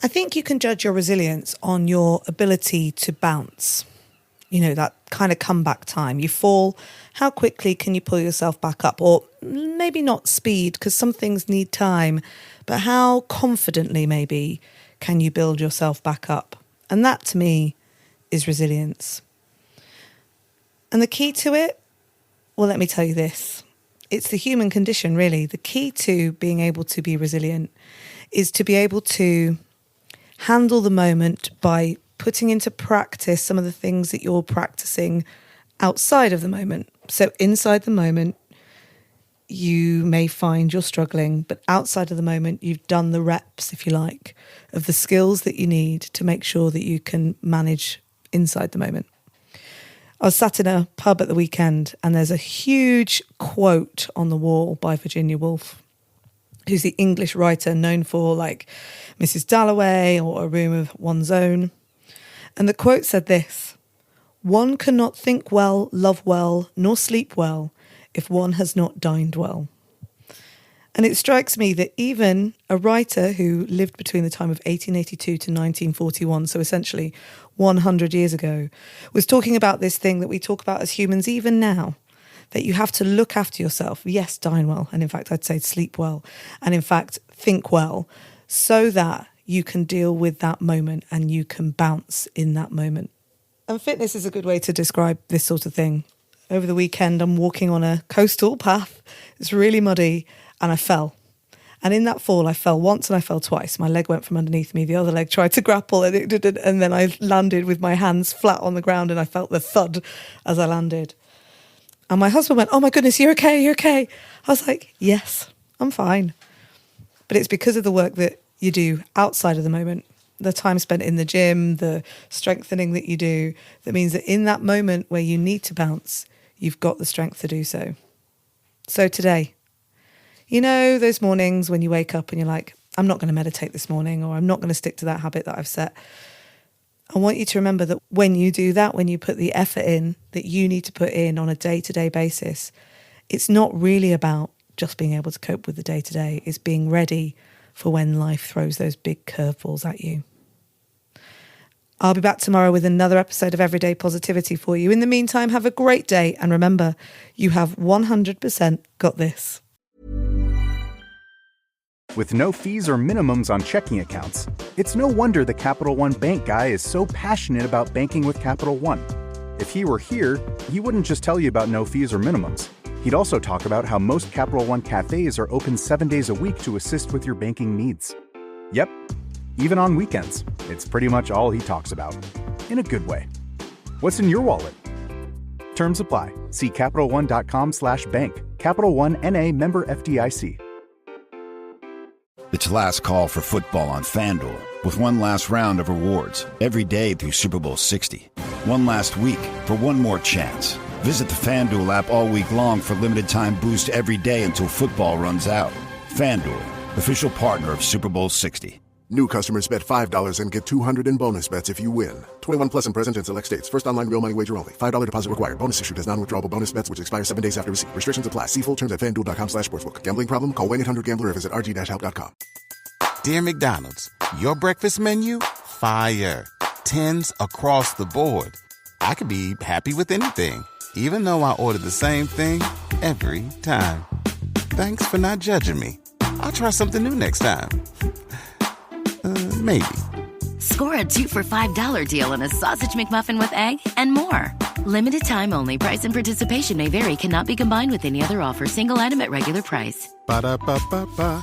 I think you can judge your resilience on your ability to bounce. You know, that kind of comeback time. You fall, how quickly can you pull yourself back up? Or maybe not speed, because some things need time, but how confidently maybe can you build yourself back up? And that to me is resilience. And the key to it, well, let me tell you this. It's the human condition, really. The key to being able to be resilient is to be able to handle the moment by putting into practice some of the things that you're practicing outside of the moment. So inside the moment, you may find you're struggling, but outside of the moment, you've done the reps, if you like, of the skills that you need to make sure that you can manage inside the moment. I was sat in a pub at the weekend and there's a huge quote on the wall by Virginia Woolf, who's the English writer known for like Mrs. Dalloway or A Room of One's Own. And the quote said this: "One cannot think well, love well, nor sleep well if one has not dined well." And it strikes me that even a writer who lived between the time of 1882 to 1941, so essentially 100 years ago, was talking about this thing that we talk about as humans even now, that you have to look after yourself. Yes, dine well. And in fact, I'd say sleep well. And in fact, think well so that you can deal with that moment and you can bounce in that moment. And fitness is a good way to describe this sort of thing. Over the weekend, I'm walking on a coastal path. It's really muddy and I fell. And in that fall, I fell once and I fell twice. My leg went from underneath me. The other leg tried to grapple and it didn't. And then I landed with my hands flat on the ground and I felt the thud as I landed. And my husband went, "Oh my goodness, you're okay, you're okay." I was like, yes, I'm fine. But it's because of the work that you do outside of the moment, the time spent in the gym, the strengthening that you do, that means that in that moment where you need to bounce, you've got the strength to do so. So today, you know, those mornings when you wake up and you're like, I'm not going to meditate this morning, or I'm not going to stick to that habit that I've set. I want you to remember that when you do that, when you put the effort in that you need to put in on a day-to-day basis, it's not really about just being able to cope with the day-to-day. It's being ready for when life throws those big curveballs at you. I'll be back tomorrow with another episode of Everyday Positivity for you. In the meantime, have a great day. And remember, you have 100% got this. With no fees or minimums on checking accounts, it's no wonder the Capital One Bank guy is so passionate about banking with Capital One. If he were here, he wouldn't just tell you about no fees or minimums. He'd also talk about how most Capital One cafes are open 7 days a week to assist with your banking needs. Yep, even on weekends. It's pretty much all he talks about. In a good way. What's in your wallet? Terms apply. See CapitalOne.com/bank. Capital One N.A. member FDIC. It's last call for football on FanDuel, with one last round of rewards every day through Super Bowl 60. One last week for one more chance. Visit the FanDuel app all week long for limited time boost every day until football runs out. FanDuel, official partner of Super Bowl 60. New customers bet $5 and get $200 in bonus bets if you win. 21 plus and present in select states. First online real money wager only. $5 deposit required. Bonus issued as non-withdrawable bonus bets which expire 7 days after receipt. Restrictions apply. See full terms at FanDuel.com/sportsbook. Gambling problem? Call 1-800-GAMBLER or visit rg-help.com. Dear McDonald's, your breakfast menu? Fire. 10s across the board. I could be happy with anything, even though I order the same thing every time. Thanks for not judging me. I'll try something new next time. Maybe. Score a 2 for $5 deal on a sausage McMuffin with egg and more. Limited time only. Price and participation may vary. Cannot be combined with any other offer. Single item at regular price. Ba-da-ba-ba-ba.